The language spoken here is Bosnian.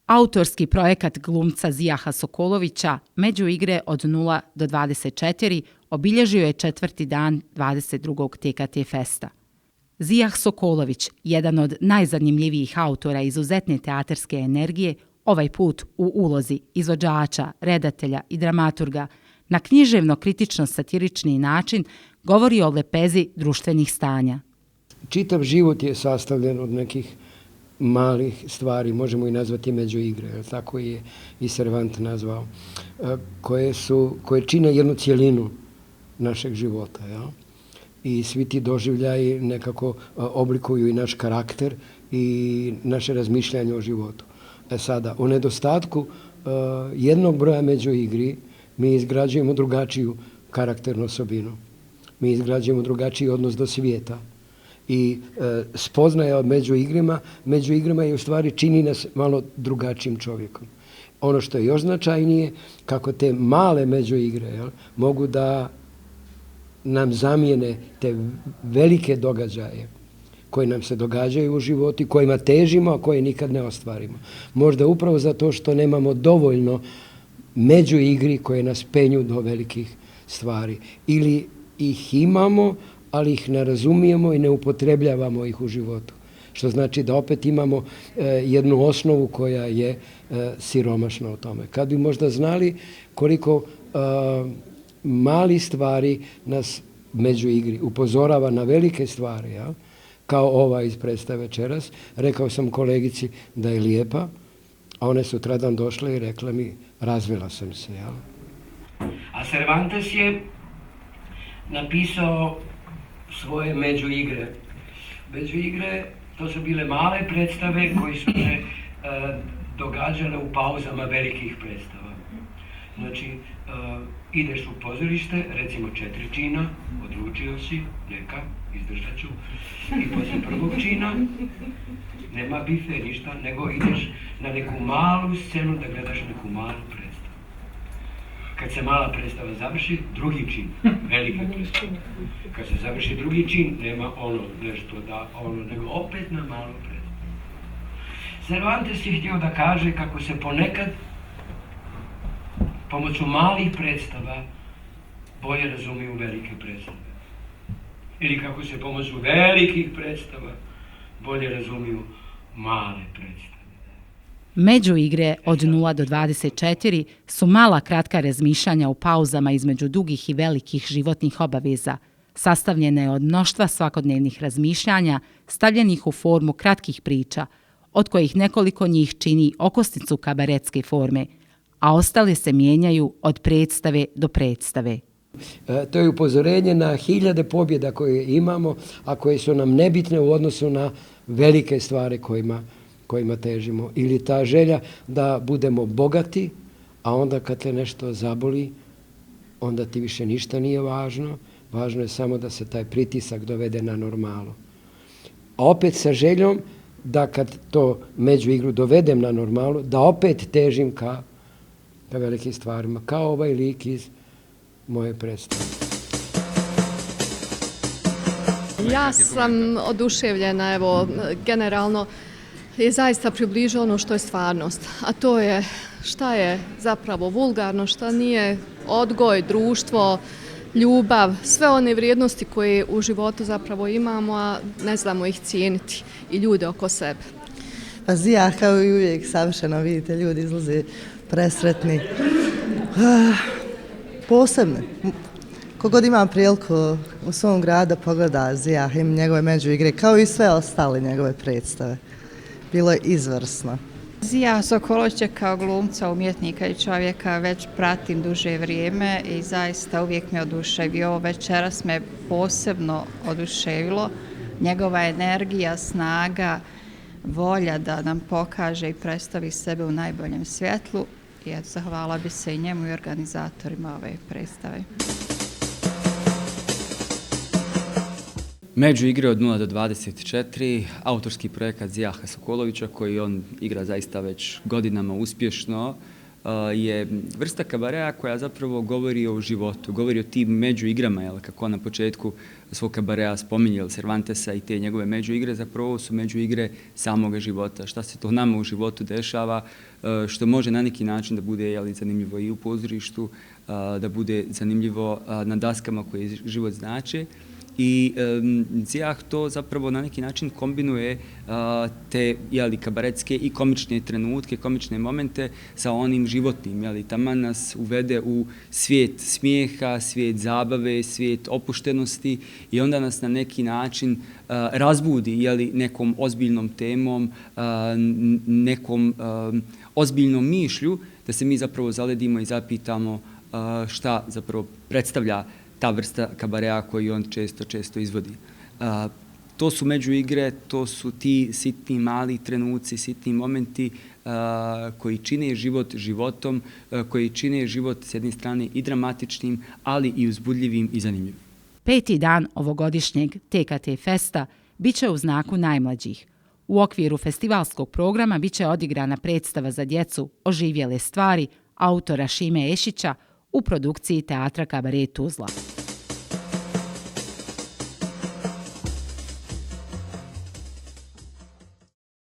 Autorski projekat glumca Zijaha Sokolovića Međuigre od 0 do 24 obilježio je 4. dan 22. TKT Festa. Zijah Sokolović, jedan od najzanimljivijih autora izuzetne teatarske energije, ovaj put u ulozi izvođača, redatelja i dramaturga, na književno-kritično-satirični način govori o lepezi društvenih stanja. Čitav život je sastavljen od nekih malih stvari, možemo i nazvati međuigre, tako je i Cervantes nazvao, koje čine jednu cjelinu našeg života. Ja? I svi ti doživljaji nekako oblikuju i naš karakter i naše razmišljanje o životu. Sada, u nedostatku jednog broja međuigri mi izgrađujemo drugačiju karakternu osobinu. Mi izgrađujemo drugačiji odnos do svijeta. I spoznaja među igrama je u stvari čini nas malo drugačijim čovjekom. Ono što je još značajnije, kako te male međuigre mogu da nam zamijene te velike događaje koji nam se događaju u životu, kojima težimo, a koje nikad ne ostvarimo. Možda upravo zato što nemamo dovoljno međuigri koje nas penju do velikih stvari. Ili ih imamo, ali ih ne razumijemo i ne upotrebljavamo ih u životu. Što znači da opet imamo jednu osnovu koja je siromašna u tome. Kad bi možda znali koliko mali stvari nas među igri upozorava na velike stvari, ja? Kao ova iz predstave večeras. Rekao sam kolegici da je lijepa, a one sutradan došle i rekla mi razvila sam se. Ja? A Cervantes je napisao svoje međuigre. Međuigre, to su bile male predstave koje su se događale u pauzama velikih predstava. Znači, ideš u pozorište, recimo 4 čina, odlučio si, neka, izdržat ću, i poslije prvog čina, nema bife, ništa, nego ideš na neku malu scenu da gledaš neku malu predstavu. Kad se mala predstava završi, drugi čin, velika predstava. Kad se završi drugi čin, nema ono nešto da ono, nego opet na malu predstavu. Cervantes je htio da kaže kako se ponekad pomoću malih predstava bolje razumiju velike predstave. Ili kako se pomoću velikih predstava bolje razumiju male predstave. Međuigre od 0 do 24 su mala kratka razmišljanja u pauzama između dugih i velikih životnih obaveza, sastavljene od mnoštva svakodnevnih razmišljanja, stavljenih u formu kratkih priča, od kojih nekoliko njih čini okosnicu kabaretske forme, a ostale se mijenjaju od predstave do predstave. To je upozorenje na hiljade pobjeda koje imamo, a koje su nam nebitne u odnosu na velike stvari kojima težimo. Ili ta želja da budemo bogati, a onda kad te nešto zaboli, onda ti više ništa nije važno. Važno je samo da se taj pritisak dovede na normalu. A opet sa željom da kad to međuigru dovedem na normalu, da opet težim ka velikim stvarima, kao ovaj lik iz moje predstave. Ja sam oduševljena, evo, generalno je zaista približio ono što je stvarnost, a to je šta je zapravo vulgarno, šta nije, odgoj, društvo, ljubav, sve one vrijednosti koje u životu zapravo imamo, a ne znamo ih cijeniti i ljude oko sebe. Pa Zijah, kao i uvijek, savršeno vidite, ljudi izlaze presretni. Posebno. Kogod ima priliku u svom gradu pogleda Zijah i njegove međuigre, kao i sve ostale njegove predstave. Bilo je izvrsno. Zijaha Sokolovića kao glumca, umjetnika i čovjeka već pratim duže vrijeme i zaista uvijek me oduševio. Ovo večeras me posebno oduševilo. Njegova energija, snaga, volja da nam pokaže i predstavi sebe u najboljem svjetlu. I zahvala bi se i njemu i organizatorima ove predstave. Međuigre od 0 do 24, autorski projekat Zijaha Sokolovića koji on igra zaista već godinama uspješno. je vrsta kabarea koja zapravo govori o životu, govori o tim međuigrama, jel, kako on na početku svog kabarea spominje, Cervantesa i te njegove međuigre, zapravo su međuigre samoga života. Šta se to nama u životu dešava, što može na neki način da bude, jel, zanimljivo i u pozorištu, da bude zanimljivo na daskama koje život znače. I Zijah to zapravo na neki način kombinuje te, jeli, kabaretske i komične trenutke, komične momente sa onim životnim. Jeli, taman nas uvede u svijet smijeha, svijet zabave, svijet opuštenosti i onda nas na neki način razbudi, jeli, nekom ozbiljnom temom, nekom ozbiljnom mišlju, da se mi zapravo zaledimo i zapitamo šta zapravo predstavlja ta vrsta kabarea koju on često izvodi. To su međuigre, to su ti sitni mali trenuci, sitni momenti koji čine život životom, koji čine život s jedne strane i dramatičnim, ali i uzbudljivim i zanimljivim. 5. dan ovogodišnjeg TKT Festa biće u znaku najmlađih. U okviru festivalskog programa biće odigrana predstava za djecu Oživjele stvari autora Šime Ešića u produkciji Teatra Kabaret Tuzla.